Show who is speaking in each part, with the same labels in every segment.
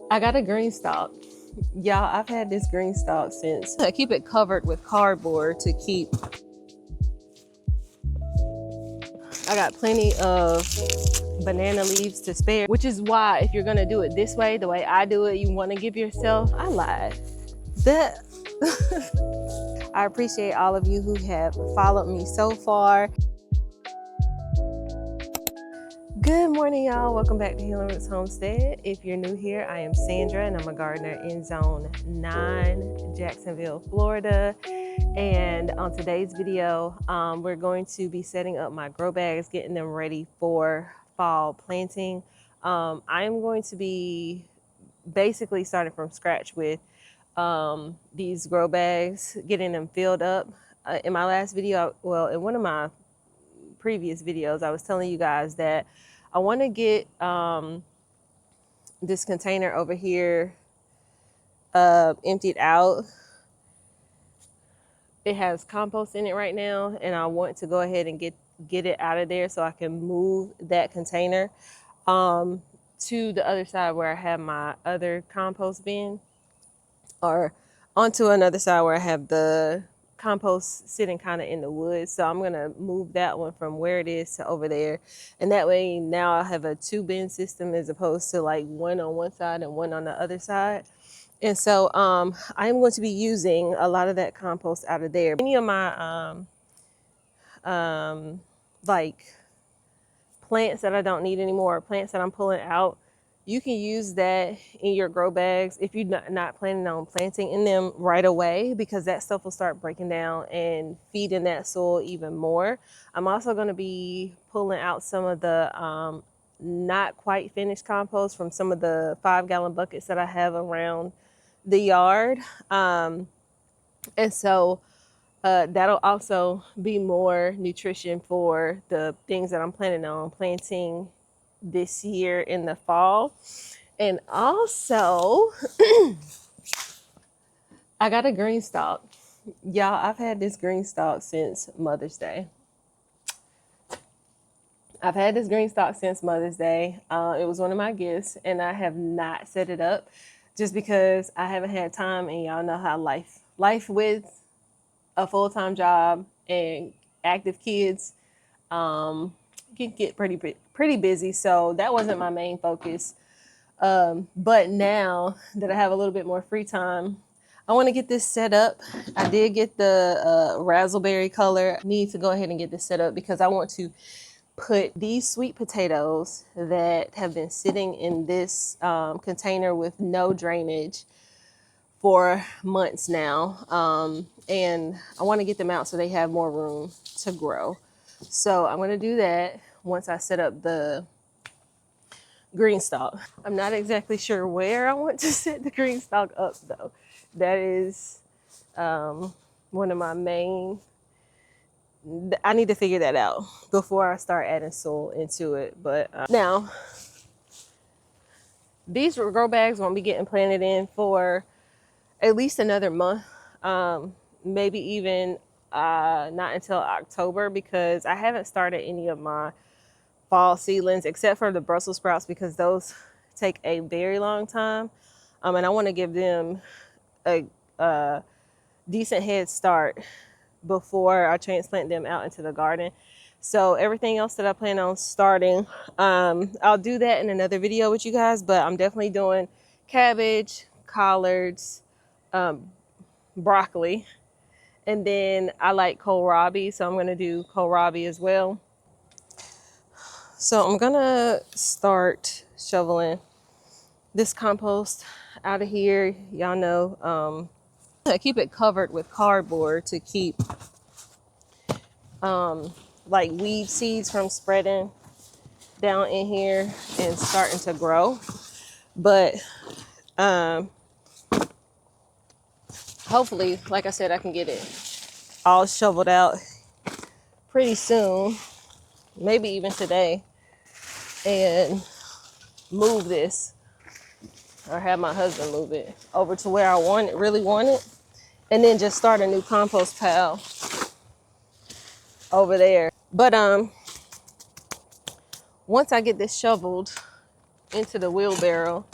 Speaker 1: I got a green stalk. Y'all, I've had this green stalk since. I keep it covered with cardboard to keep. I got plenty of banana leaves to spare, which is why if you're gonna do it this way, the way I do it, you wanna give yourself, I lied. That, I appreciate all of you who have followed me so far. Good morning, y'all. Welcome back to Healing Roots Homestead. If you're new here, I am Sandra and I'm a gardener in Zone 9, Jacksonville, Florida. And on today's video, we're going to be setting up my grow bags, getting them ready for fall planting. I'm going to be basically starting from scratch with these grow bags, getting them filled up. In my last video, well, in one of my previous videos, I was telling you guys that I want to get this container over here emptied out. It has compost in it right now, and I want to go ahead and get it out of there so I can move that container to the other side where I have my other compost bin, or onto another side where I have the compost sitting kind of in the woods. So I'm gonna move that one from where it is to over there, and that way now I have a 2 bin system as opposed to like one on one side and one on the other side. And so I'm going to be using a lot of that compost out of there. Any of my like plants that I don't need anymore, plants that I'm pulling out, you can use that in your grow bags if you're not planning on planting in them right away, because that stuff will start breaking down and feeding that soil even more. I'm also going to be pulling out some of the not quite finished compost from some of the 5-gallon buckets that I have around the yard. And so that'll also be more nutrition for the things that I'm planning on planting this year in the fall. And also, I got a green stalk. Y'all, I've had this green stalk since Mother's Day. I've had this green stalk since Mother's Day. It was one of my gifts, and I have not set it up just because I haven't had time. And y'all know how life with a full-time job and active kids can get pretty busy. So that wasn't my main focus. But now that I have a little bit more free time, I want to get this set up. I did get the raspberry color. I need to go ahead and get this set up because I want to put these sweet potatoes that have been sitting in this container with no drainage for months now. And I want to get them out so they have more room to grow. So I'm going to do that once I set up the green stalk. I'm not exactly sure where I want to set the green stalk up though. That is one of my main, I need to figure that out before I start adding soil into it. But now these grow bags won't be getting planted in for at least another month, maybe even not until October, because I haven't started any of my fall seedlings except for the Brussels sprouts, because those take a very long time, and I want to give them a decent head start before I transplant them out into the garden. So everything else that I plan on starting, I'll do that in another video with you guys, but I'm definitely doing cabbage, collards, broccoli, and then I like kohlrabi, so I'm going to do kohlrabi as well. So I'm going to start shoveling this compost out of here. Y'all know I keep it covered with cardboard to keep like weed seeds from spreading down in here and starting to grow. But hopefully, like I said, I can get it all shoveled out pretty soon, maybe even today, and move this, or have my husband move it over to where I really want it, and then just start a new compost pile over there. But once I get this shoveled into the wheelbarrow,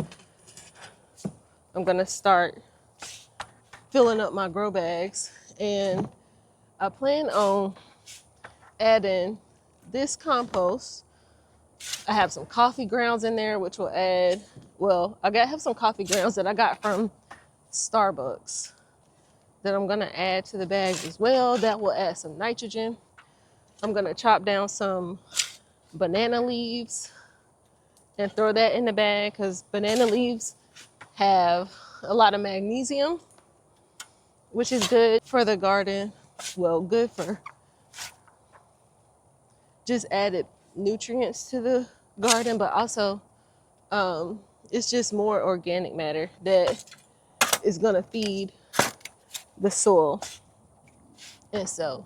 Speaker 1: I'm gonna start filling up my grow bags, and I plan on adding this compost. I have some coffee grounds in there, which will add, well, have some coffee grounds that I got from Starbucks that I'm gonna add to the bags as well. That will add some nitrogen. I'm gonna chop down some banana leaves and throw that in the bag because banana leaves have a lot of magnesium, which is good for the garden. Well, good for just added nutrients to the garden, but also it's just more organic matter that is gonna feed the soil. And so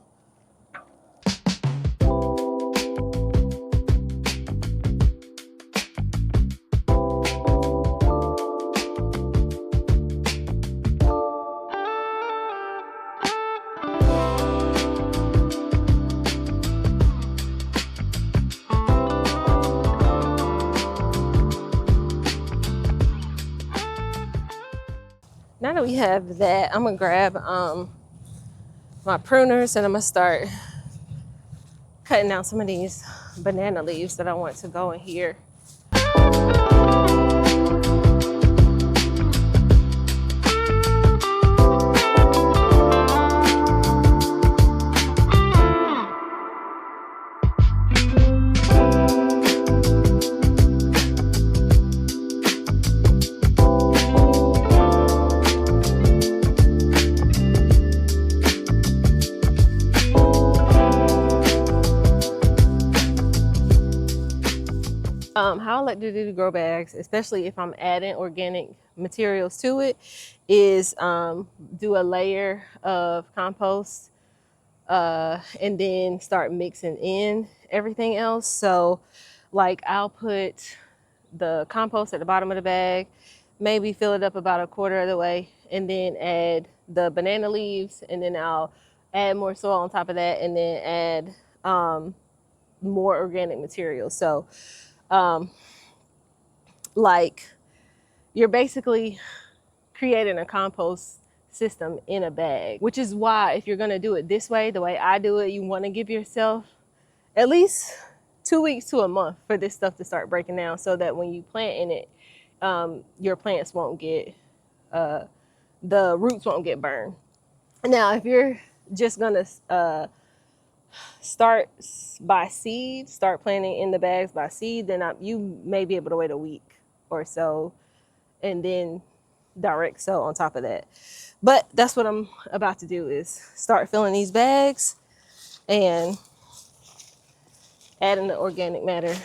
Speaker 1: now that we have that, I'm gonna grab my pruners and I'm gonna start cutting out some of these banana leaves that I want to go in here. How I like to do the grow bags, especially if I'm adding organic materials to it, is do a layer of compost and then start mixing in everything else. So like I'll put the compost at the bottom of the bag, maybe fill it up about a quarter of the way, and then add the banana leaves, and then I'll add more soil on top of that, and then add more organic material. So like you're basically creating a compost system in a bag, which is why if you're going to do it this way, the way I do it, you want to give yourself at least 2 weeks to a month for this stuff to start breaking down, so that when you plant in it, your plants won't get, the roots won't get burned. Now, if you're just going to start by seed, start planting in the bags by seed, then you may be able to wait a week or so and then direct sow on top of that. But that's what I'm about to do, is start filling these bags and adding the organic matter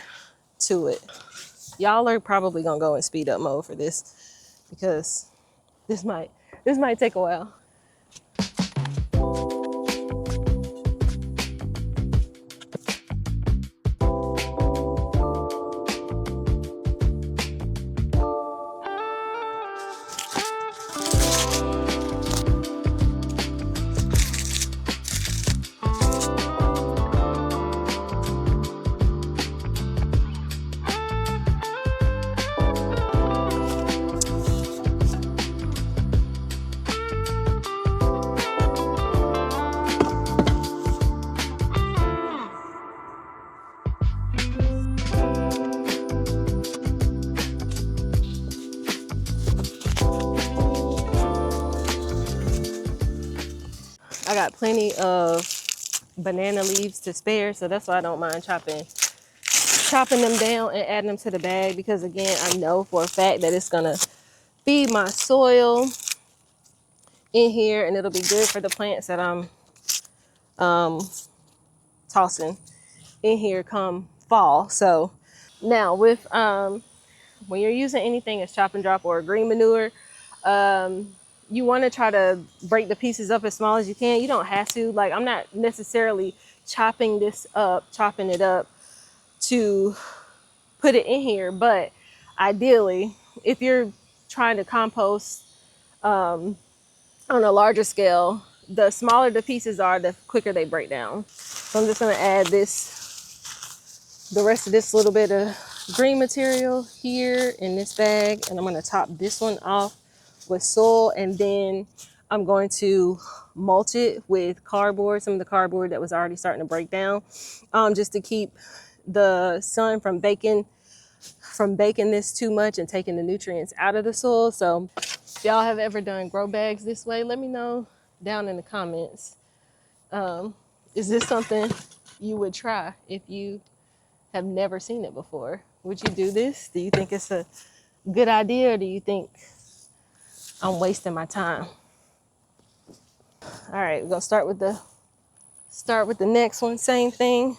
Speaker 1: to it. Y'all are probably gonna go in speed up mode for this because this might take a while. I got plenty of banana leaves to spare, so that's why I don't mind chopping them down and adding them to the bag, because again, I know for a fact that it's gonna feed my soil in here and it'll be good for the plants that I'm tossing in here come fall. So now with when you're using anything as chop and drop or green manure, you want to try to break the pieces up as small as you can. You don't have to. Like, I'm not necessarily chopping it up to put it in here, but ideally, if you're trying to compost on a larger scale, the smaller the pieces are, the quicker they break down. So I'm just going to add the rest of this little bit of green material here in this bag, and I'm going to top this one off with soil, and then I'm going to mulch it with cardboard, some of the cardboard that was already starting to break down, just to keep the sun from baking this too much and taking the nutrients out of the soil. So if y'all have ever done grow bags this way, let me know down in the comments. Is this something you would try if you have never seen it before? Would you do this? Do you think it's a good idea, or do you think I'm wasting my time? All right, we're gonna start with the next one. Same thing.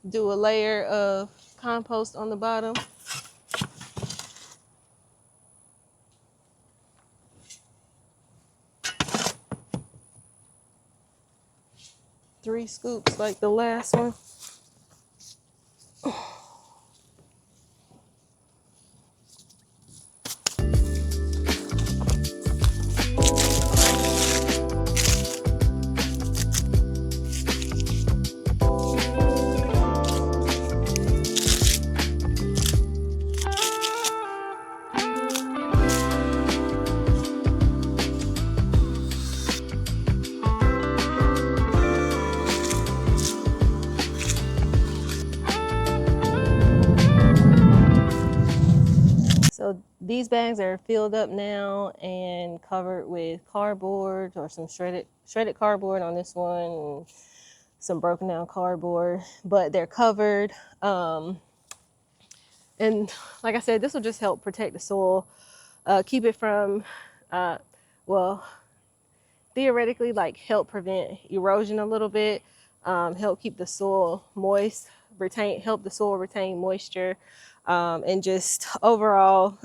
Speaker 1: Do a layer of compost on the bottom. Three scoops like the last one. So these bags are filled up now and covered with cardboard, or some shredded cardboard on this one, and some broken down cardboard, but they're covered. And like I said, this will just help protect the soil, keep it from, well, theoretically, like help prevent erosion a little bit, help keep the soil moist, help the soil retain moisture, and just overall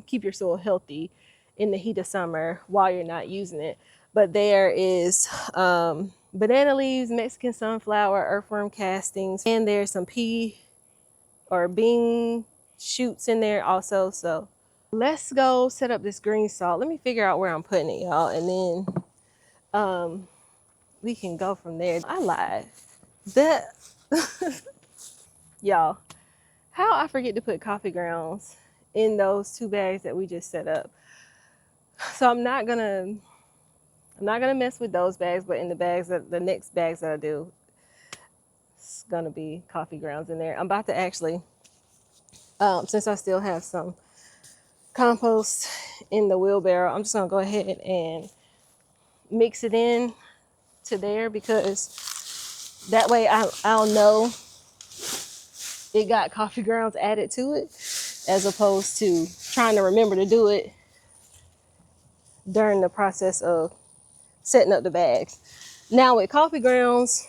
Speaker 1: keep your soil healthy in the heat of summer while you're not using it. But there is banana leaves, Mexican sunflower, earthworm castings, and there's some pea or bean shoots in there also. So let's go set up this green salt. Let me figure out where I'm putting it, y'all, and then we can go from there. I lied. That y'all, how I forget to put coffee grounds in those two bags that we just set up. So I'm not gonna mess with those bags, but in the next bags that I do, it's gonna be coffee grounds in there. I'm about to actually, since I still have some compost in the wheelbarrow, I'm just gonna go ahead and mix it in to there, because that way I'll know it got coffee grounds added to it, as opposed to trying to remember to do it during the process of setting up the bags. Now with coffee grounds,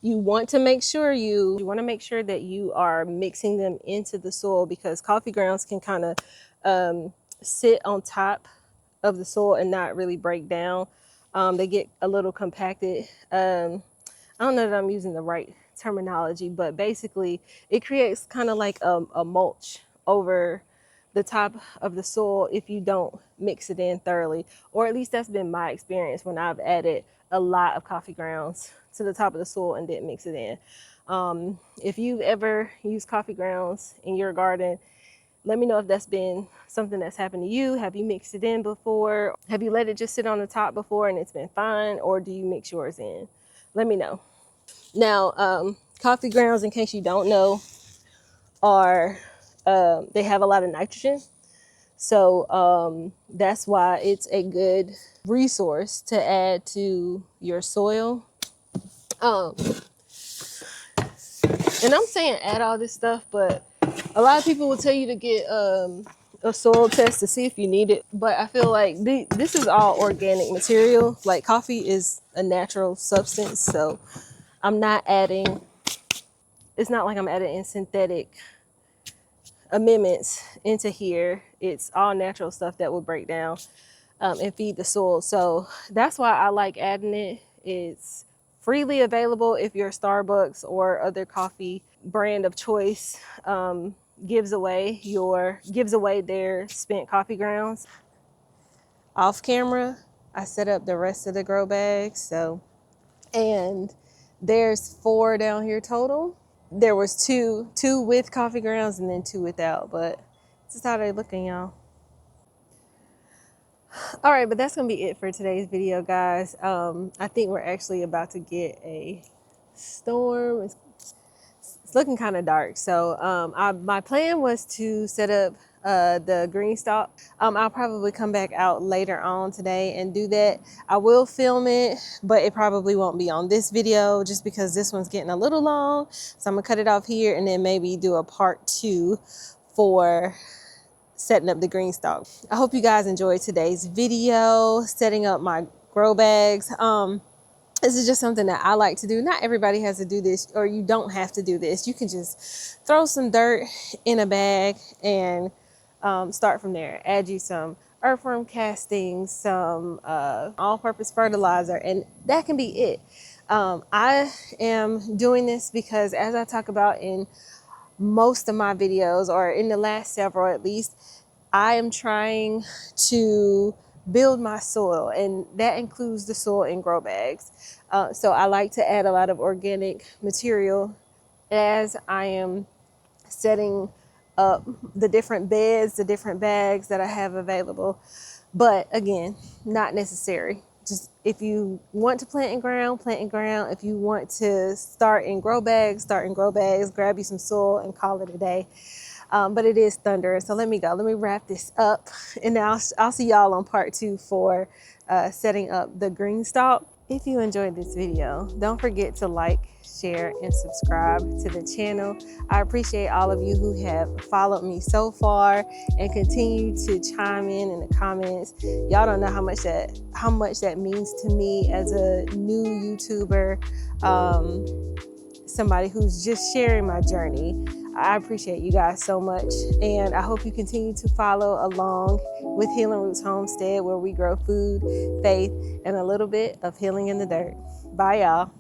Speaker 1: you want to make sure that you are mixing them into the soil, because coffee grounds can kind of sit on top of the soil and not really break down. They get a little compacted. I don't know that I'm using the right terminology, but basically it creates kind of like a mulch over the top of the soil if you don't mix it in thoroughly. Or at least that's been my experience when I've added a lot of coffee grounds to the top of the soil and didn't mix it in. If you've ever used coffee grounds in your garden, let me know if that's been something that's happened to you. Have you mixed it in before? Have you let it just sit on the top before and it's been fine? Or do you mix yours in? Let me know. Now, coffee grounds, in case you don't know, are they have a lot of nitrogen. So that's why it's a good resource to add to your soil. And I'm saying add all this stuff, but a lot of people will tell you to get a soil test to see if you need it. But I feel like this is all organic material. Like coffee is a natural substance, so I'm not adding, it's not like I'm adding in synthetic amendments into here. It's all natural stuff that will break down and feed the soil. So that's why I like adding it. It's freely available if your Starbucks or other coffee brand of choice gives away their spent coffee grounds. Off camera, I set up the rest of the grow bags. And there's 4 down here total. there was two with coffee grounds and then two without, but this is how they looking, y'all. All right, but that's gonna be it for today's video, guys. I think we're actually about to get a storm. It's looking kind of dark, so my plan was to set up the green stalk. I'll probably come back out later on today and do that. I will film it, but it probably won't be on this video just because this one's getting a little long. So I'm gonna cut it off here and then maybe do a part 2 for setting up the green stalk. I hope you guys enjoyed today's video, setting up my grow bags. This is just something that I like to do. Not everybody has to do this, or you don't have to do this. You can just throw some dirt in a bag and start from there. Add you some earthworm castings, some all-purpose fertilizer, and that can be it. I am doing this because, as I talk about in most of my videos, or in the last several at least, I am trying to build my soil, and that includes the soil in grow bags. So I like to add a lot of organic material as I am setting up the different beds, the different bags that I have available. But again, not necessary. Just if you want to plant in ground, plant in ground. If you want to start in grow bags, start in grow bags. Grab you some soil and call it a day. But it is thunder, so let me go. Let me wrap this up, and I'll see y'all on part 2 for setting up the green stalk. If you enjoyed this video, don't forget to like, share, and subscribe to the channel. I appreciate all of you who have followed me so far and continue to chime in the comments. Y'all don't know how much that means to me as a new YouTuber, somebody who's just sharing my journey. I appreciate you guys so much, and I hope you continue to follow along with Healing Roots Homestead, where we grow food, faith, and a little bit of healing in the dirt. Bye, y'all.